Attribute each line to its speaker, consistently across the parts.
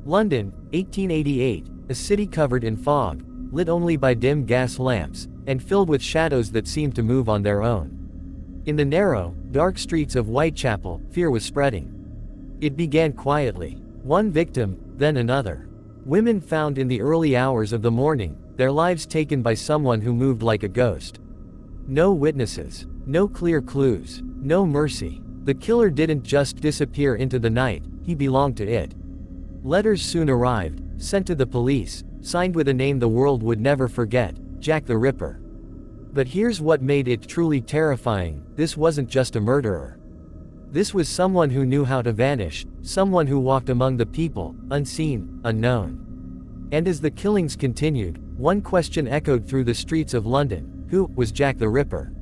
Speaker 1: London, 1888, a city covered in fog, lit only by dim gas lamps, and filled with shadows that seemed to move on their own. In the narrow, dark streets of Whitechapel, fear was spreading. It began quietly. One victim, then another. Women found in the early hours of the morning, their lives taken by someone who moved like a ghost. No witnesses, no clear clues, no mercy. The killer didn't just disappear into the night, he belonged to it. Letters soon arrived, sent to the police, signed with a name the world would never forget, Jack the Ripper. But here's what made it truly terrifying: this wasn't just a murderer. This was someone who knew how to vanish, someone who walked among the people, unseen, unknown. And as the killings continued, one question echoed through the streets of London: who was Jack the Ripper?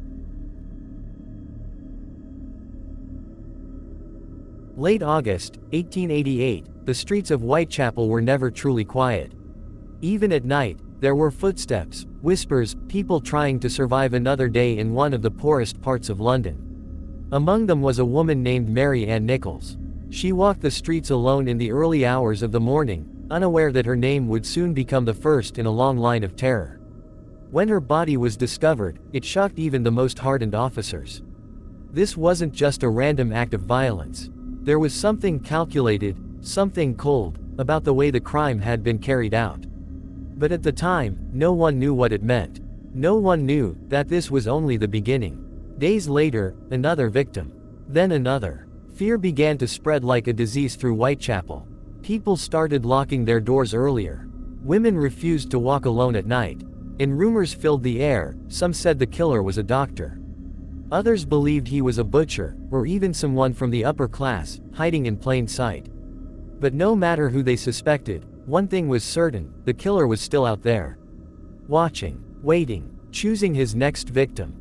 Speaker 1: Late August, 1888, the streets of Whitechapel were never truly quiet. Even at night, there were footsteps, whispers, people trying to survive another day in one of the poorest parts of London. Among them was a woman named Mary Ann Nichols. She walked the streets alone in the early hours of the morning, unaware that her name would soon become the first in a long line of terror. When her body was discovered, it shocked even the most hardened officers. This wasn't just a random act of violence. There was something calculated, something cold, about the way the crime had been carried out. But at the time, no one knew what it meant. No one knew that this was only the beginning. Days later, another victim. Then another. Fear began to spread like a disease through Whitechapel. People started locking their doors earlier. Women refused to walk alone at night. And rumors filled the air. Some said the killer was a doctor. Others believed he was a butcher, or even someone from the upper class, hiding in plain sight. But no matter who they suspected, one thing was certain: the killer was still out there. Watching, waiting, choosing his next victim.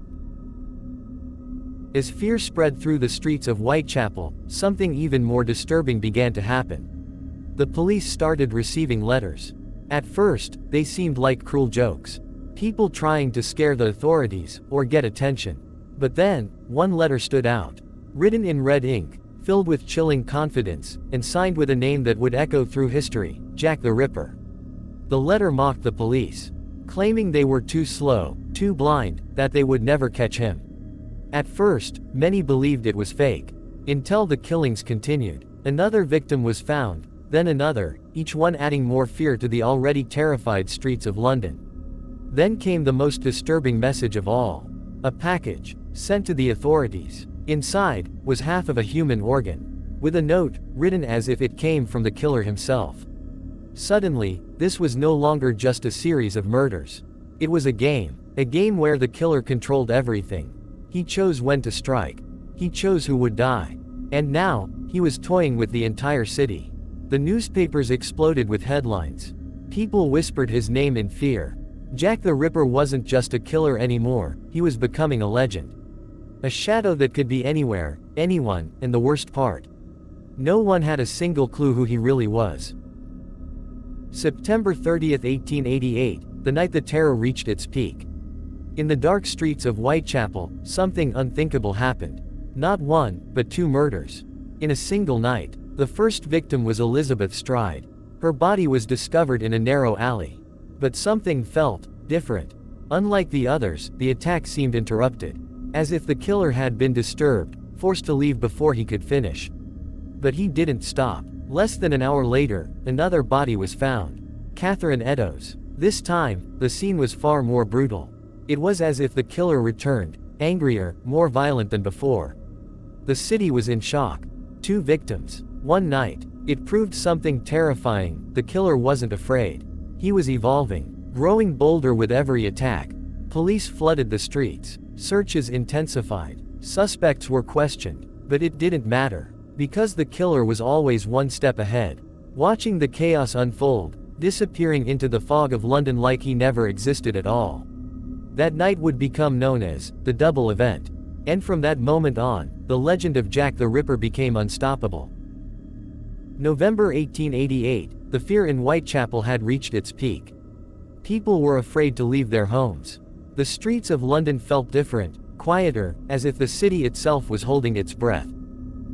Speaker 1: As fear spread through the streets of Whitechapel, something even more disturbing began to happen. The police started receiving letters. At first, they seemed like cruel jokes. People trying to scare the authorities, or get attention. But then, one letter stood out. Written in red ink, filled with chilling confidence, and signed with a name that would echo through history: Jack the Ripper. The letter mocked the police, claiming they were too slow, too blind, that they would never catch him. At first, many believed it was fake. Until the killings continued. Another victim was found, then another, each one adding more fear to the already terrified streets of London. Then came the most disturbing message of all. A package, sent to the authorities. Inside, was half of a human organ. With a note, written as if it came from the killer himself. Suddenly, this was no longer just a series of murders. It was a game where the killer controlled everything. He chose when to strike. He chose who would die. And now, he was toying with the entire city. The newspapers exploded with headlines. People whispered his name in fear. Jack the Ripper wasn't just a killer anymore, he was becoming a legend. A shadow that could be anywhere, anyone, and the worst part: no one had a single clue who he really was. September 30th, 1888, the night the terror reached its peak. In the dark streets of Whitechapel, something unthinkable happened. Not one, but two murders. In a single night. The first victim was Elizabeth Stride. Her body was discovered in a narrow alley. But something felt different. Unlike the others, the attack seemed interrupted. As if the killer had been disturbed, forced to leave before he could finish. But he didn't stop. Less than an hour later, another body was found. Catherine Eddowes. This time, the scene was far more brutal. It was as if the killer returned, angrier, more violent than before. The city was in shock. Two victims. One night. It proved something terrifying: the killer wasn't afraid. He was evolving, growing bolder with every attack. Police flooded the streets. Searches intensified. Suspects were questioned. But it didn't matter. Because the killer was always one step ahead. Watching the chaos unfold, disappearing into the fog of London like he never existed at all. That night would become known as the double event. And from that moment on, the legend of Jack the Ripper became unstoppable. November 1888, the fear in Whitechapel had reached its peak. People were afraid to leave their homes. The streets of London felt different, quieter, as if the city itself was holding its breath.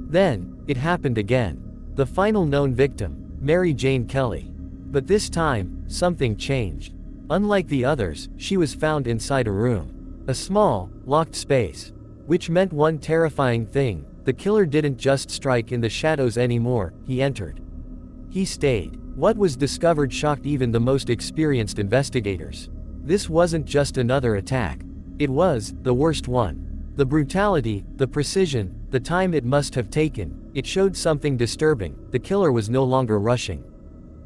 Speaker 1: Then, it happened again. The final known victim. Mary Jane Kelly. But this time, something changed. Unlike the others, she was found inside a room. A small, locked space. Which meant one terrifying thing: the killer didn't just strike in the shadows anymore, he entered. He stayed. What was discovered shocked even the most experienced investigators. This wasn't just another attack. It was the worst one. The brutality, the precision, the time it must have taken, it showed something disturbing. The killer was no longer rushing.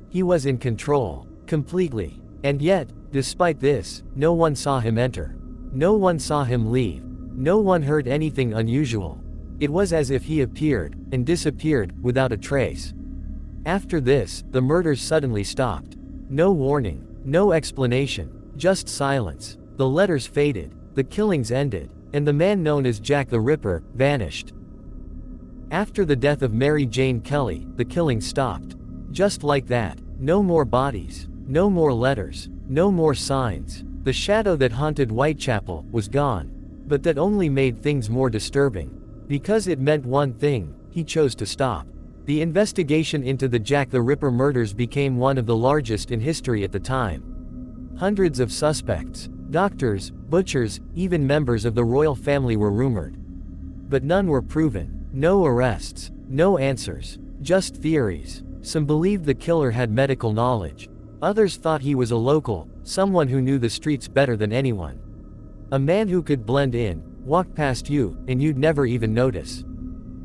Speaker 1: He was in control. Completely. And yet, despite this, no one saw him enter. No one saw him leave. No one heard anything unusual. It was as if he appeared, and disappeared, without a trace. After this, the murders suddenly stopped. No warning, no explanation, just silence. The letters faded, the killings ended, and the man known as Jack the Ripper vanished. After the death of Mary Jane Kelly, the killing stopped. Just like that. No more bodies, no more letters, no more signs. The shadow that haunted Whitechapel was gone. But that only made things more disturbing. Because it meant one thing: he chose to stop. The investigation into the Jack the Ripper murders became one of the largest in history at the time. Hundreds of suspects, doctors, butchers, even members of the royal family were rumored. But none were proven. No arrests, no answers, just theories. Some believed the killer had medical knowledge. Others thought he was a local, someone who knew the streets better than anyone. A man who could blend in, walk past you, and you'd never even notice.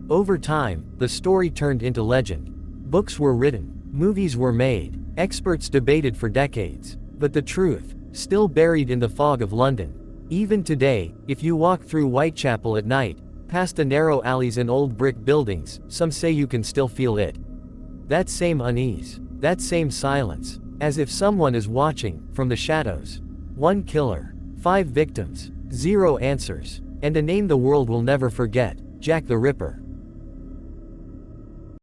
Speaker 1: Over time, the story turned into legend. Books were written, movies were made, experts debated for decades. But the truth, still buried in the fog of London. Even today, if you walk through Whitechapel at night, past the narrow alleys and old brick buildings, some say you can still feel it. That same unease, that same silence, as if someone is watching, from the shadows. One killer, 5 victims, 0 answers, and a name the world will never forget: Jack the Ripper.